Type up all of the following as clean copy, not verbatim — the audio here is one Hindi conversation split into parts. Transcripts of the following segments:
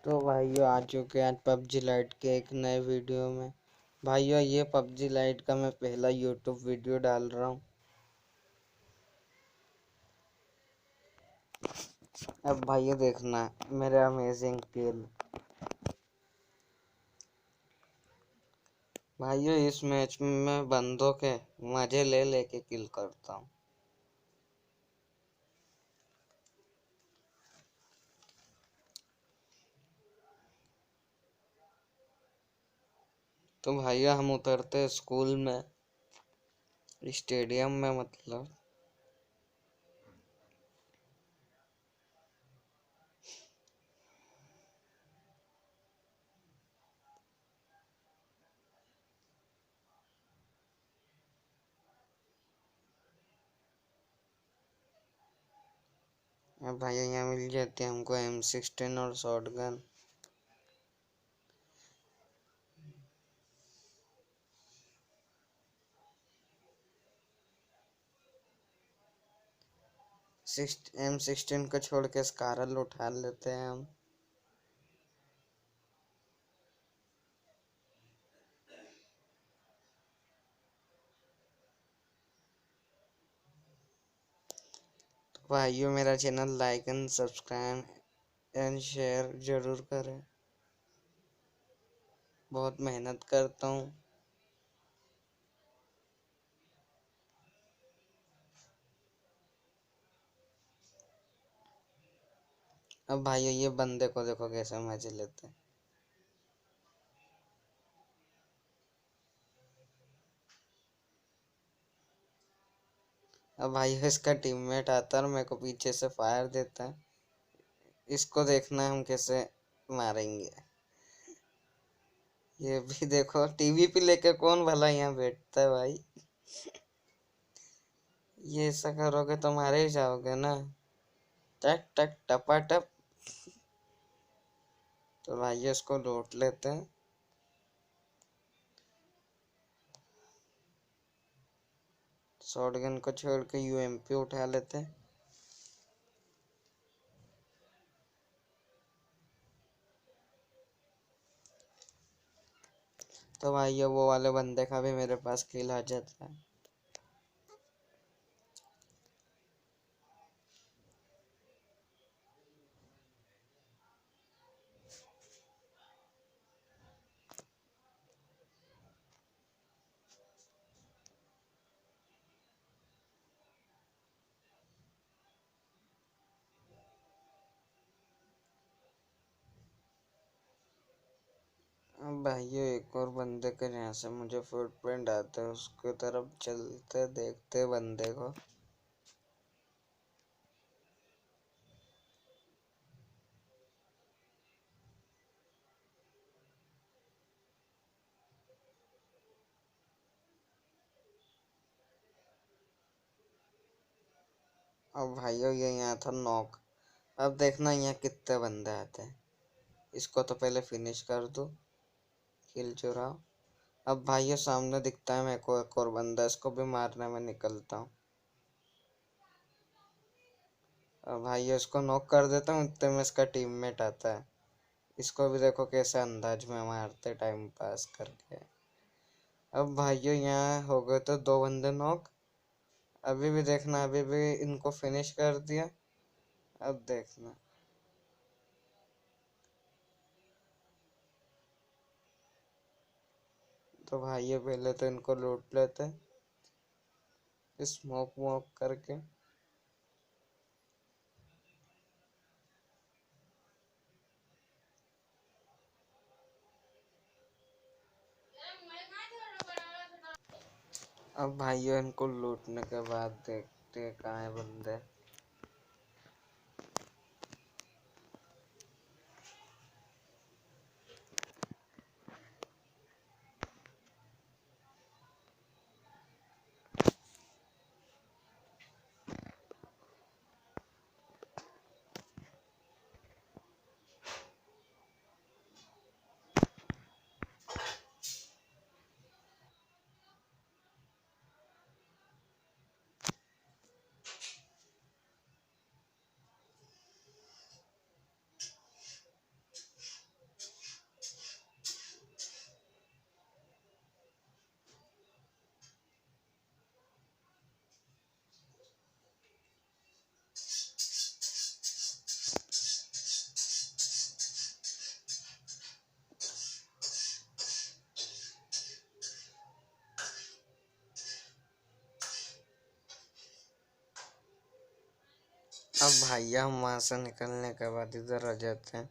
तो भाइयों आ चुके हैं आज पबजी लाइट के एक नए वीडियो में। भाइयों ये पबजी लाइट का मैं पहला यूट्यूब वीडियो डाल रहा हूँ। अब भाइयों देखना मेरे अमेजिंग किल। भाइयों इस मैच में मैं बंदों के मजे ले लेके किल करता हूँ। तो भाइयों हम उतरते स्कूल में, स्टेडियम में मतलब। अब भाइयों यहाँ मिल जाती है हमको M16 और शॉटगन। M16 को छोड़ के स्कारल उठा लेते हैं हम। भाइयों मेरा channel like and subscribe and share जरूर करें। बहुत मेहनत करता हूँ। अब भाइयों ये बंदे को देखो कैसे मजे लेते हैं। अब भाइयों इसका टीममेट आता है और मेरे को पीछे से फायर देता है। इसको देखना है हम कैसे मारेंगे। ये भी देखो टीवी पे लेके कौन भला यहाँ बैठता है भाई। ये ऐसा करोगे तो मारे ही जाओगे ना। टक टक टपा टप। तो भाइयों इसको लूट लेते हैं। शॉटगन को छोड़ के UMP उठा लेते हैं। तो भाइयों वो वाले बंदे का भी मेरे पास किल आ जाता है। अब भाइयों एक और बंदे के यहाँ से मुझे फुटप्रिंट आते है, उसके तरफ चलते देखते बंदे को। अब भाइयों ये यहाँ था नॉक। अब देखना यहाँ कितने बंदे आते हैं। इसको तो पहले फिनिश कर दो, किल चुराओ। अब भाइयों सामने दिखता है मेरे को एक और बंदा, इसको भी मारने में निकलता हूँ। अब भाइयों इसको नॉक कर देता हूँ, इतने में इसका टीममेट आता है। इसको भी देखो कैसे अंदाज में मारते टाइम पास करके। अब भाइयों यहाँ हो गए तो 2 बंदे नॉक। अभी भी देखना, अभी भी इनको फिनिश कर दिया। अब देखना। तो भाइयों पहले तो इनको लूट लेते स्मोक वोक करके। अब भाइयों इनको लूटने के बाद देखते कहाँ है बंदे। भैया हम वहां से निकलने के बाद इधर आ जाते हैं।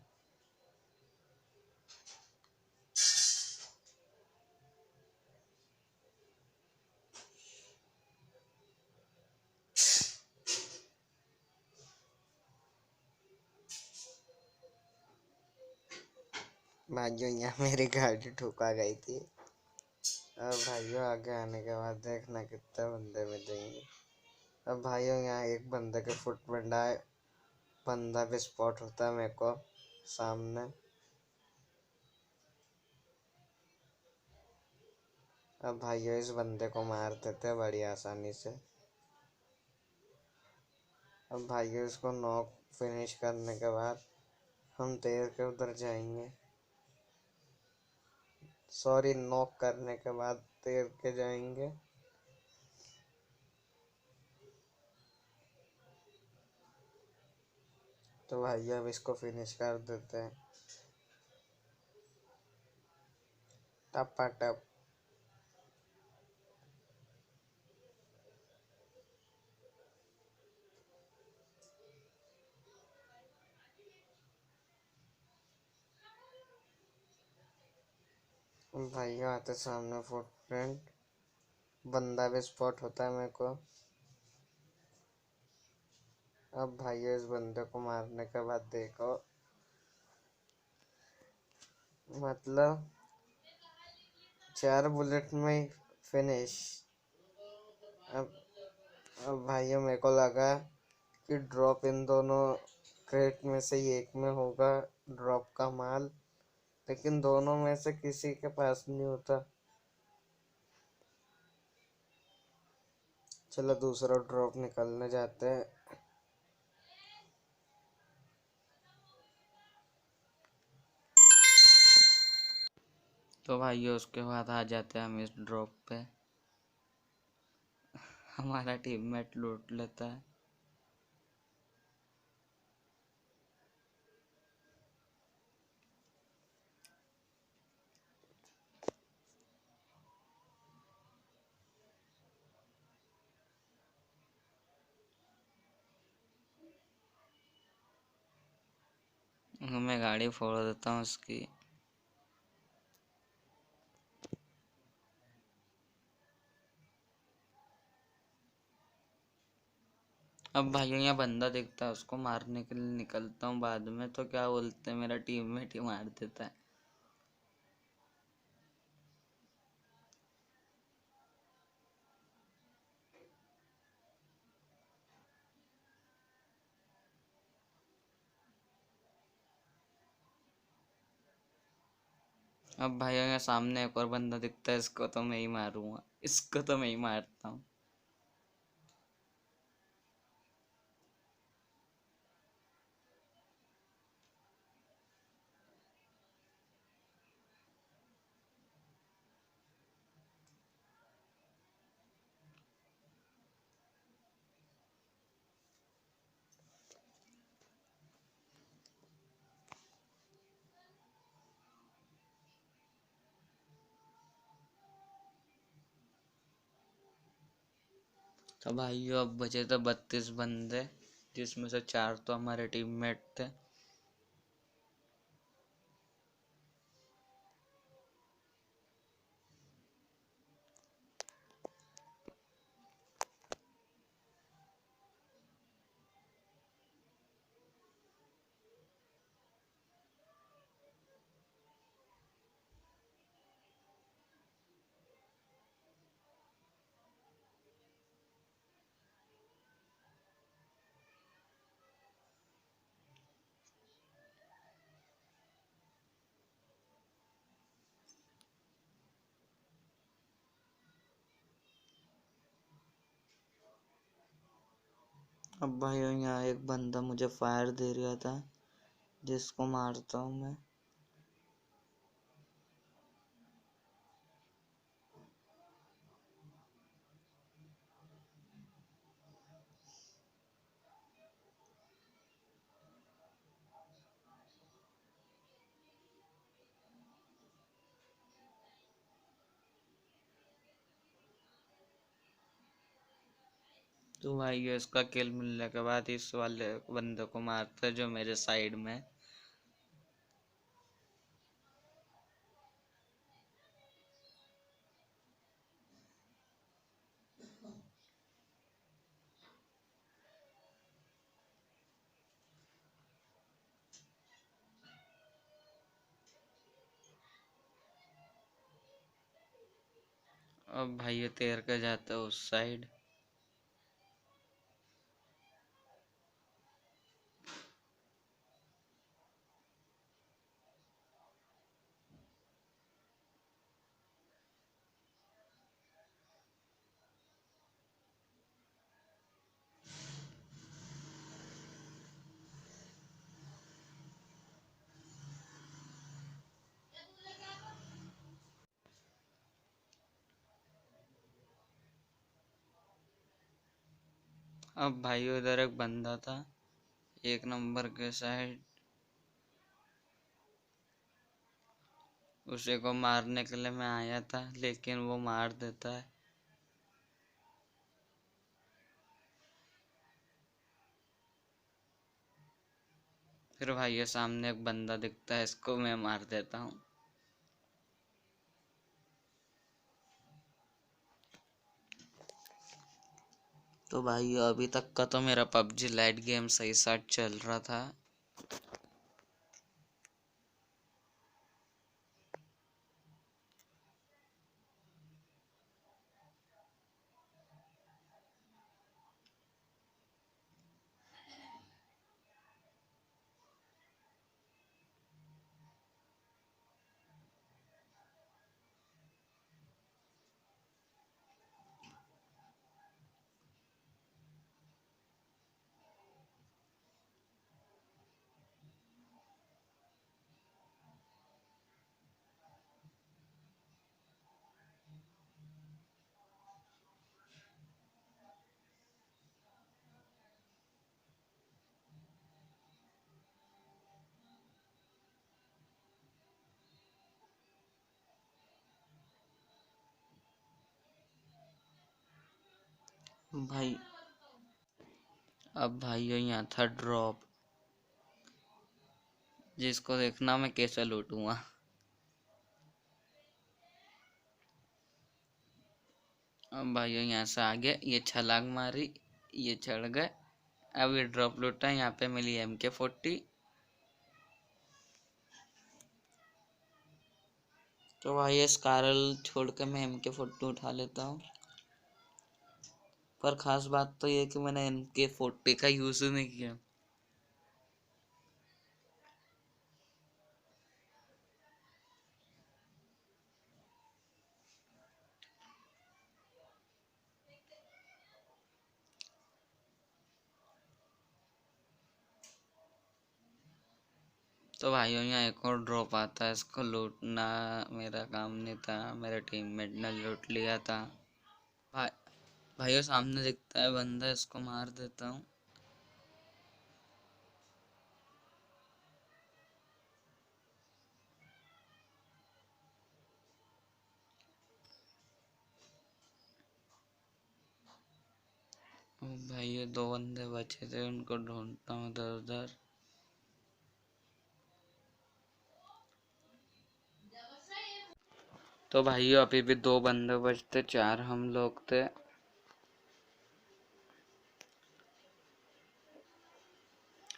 भाइयों यहाँ मेरी गाड़ी ठुका गई थी। अब भाइयों आगे आने के बाद देखना कितने बंदे मिलेंगे। अब भाइयों यहाँ एक बंदे के फुटप्रिंट आए, बंदा भी स्पॉट होता है मेरे को सामने। अब भाइयों इस बंदे को मार देते हैं बड़ी आसानी से। अब भाइयों इसको नॉक फिनिश करने के बाद हम तैर के उधर जाएंगे। सॉरी, नॉक करने के बाद तैर के जाएंगे। तो भाइयों अब इसको फिनिश कर देते हैं टपाटप। भाइयों आते सामने फुटप्रिंट, बंदा भी स्पॉट होता है मेरे को। अब भाइयों इस बंदे को मारने के बाद देखो, मतलब 4 बुलेट में ही फिनिश। अब अब भाइयों मेरे को लगा कि ड्रॉप इन दोनों क्रेट में से ही एक में होगा ड्रॉप का माल, लेकिन दोनों में से किसी के पास नहीं होता। चलो दूसरा ड्रॉप निकलने जाते हैं। तो भाइयों उसके बाद आ जाते हैं हम इस ड्रॉप पे। हमारा टीममेट लूट लेता है। मैं गाड़ी फोड़ देता हूँ उसकी। अब भाइयों यहाँ बंदा दिखता है, उसको मारने के लिए निकलता हूँ बाद में, तो क्या बोलते हैं मेरा टीममेट ही मार देता है। अब भाइयों यहाँ सामने एक और बंदा दिखता है, इसको तो मैं ही मारूंगा, इसको तो मैं ही मारता हूँ। तो भाइयों अब बचे थे 32 बंदे, जिसमें से 4 तो हमारे टीममेट थे। अब भाइयों यहाँ एक बंदा मुझे फायर दे रहा था, जिसको मारता हूँ मैं। तो भाई इसका किल मिलने के बाद इस वाले बंदे को मारते जो मेरे साइड में। अब भाई ये तैर के जाता है उस साइड। अब भाई उधर एक बंदा था 1 नंबर के साइड, उसे को मारने के लिए मैं आया था लेकिन वो मार देता है। फिर भाई ये सामने एक बंदा दिखता है, इसको मैं मार देता हूँ। तो भाई अभी तक का तो मेरा पबजी लाइट गेम सही साथ चल रहा था। भाई अब भाई यहाँ था ड्रॉप, जिसको देखना मैं कैसे लूटूंगा। अब भाई यहाँ से आगे ये छलांग मारी, ये चढ़ गए। अब ये ड्रॉप लूटा, यहाँ पे मिली MK40। तो भाई ये स्कारल छोड़ के मैं MK40 उठा लेता हूँ। पर खास बात तो ये कि मैंने MK40 का यूज नहीं किया। तो भाइयों यहाँ एक और ड्रॉप आता है, इसको लूटना मेरा काम नहीं था, मेरे टीममेट ने लूट लिया था। भाई भाइयों सामने दिखता है बंदा, इसको मार देता हूँ। भाई ये 2 बंदे बचे थे, उनको ढूंढता हूँ इधर उधर। तो भाइयों अभी भी 2 बंदे बचते, 4 हम लोग थे।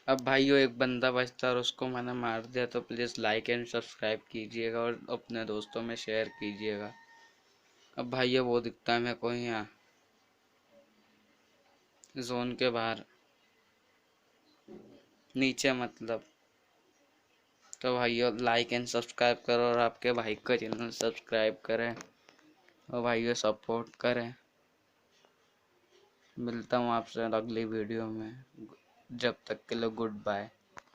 अब भाइयों एक बंदा बचता और उसको मैंने मार दिया, तो प्लीज़ लाइक एंड सब्सक्राइब कीजिएगा और अपने दोस्तों में शेयर कीजिएगा। अब भाइयों वो दिखता है मेरे को यहाँ जोन के बाहर, नीचे मतलब। तो भाइयों लाइक एंड सब्सक्राइब करो और आपके भाई का चैनल सब्सक्राइब करें और भाइयों सपोर्ट करें। मिलता हूँ आपसे अगली वीडियो में, जब तक के लिए गुड बाय।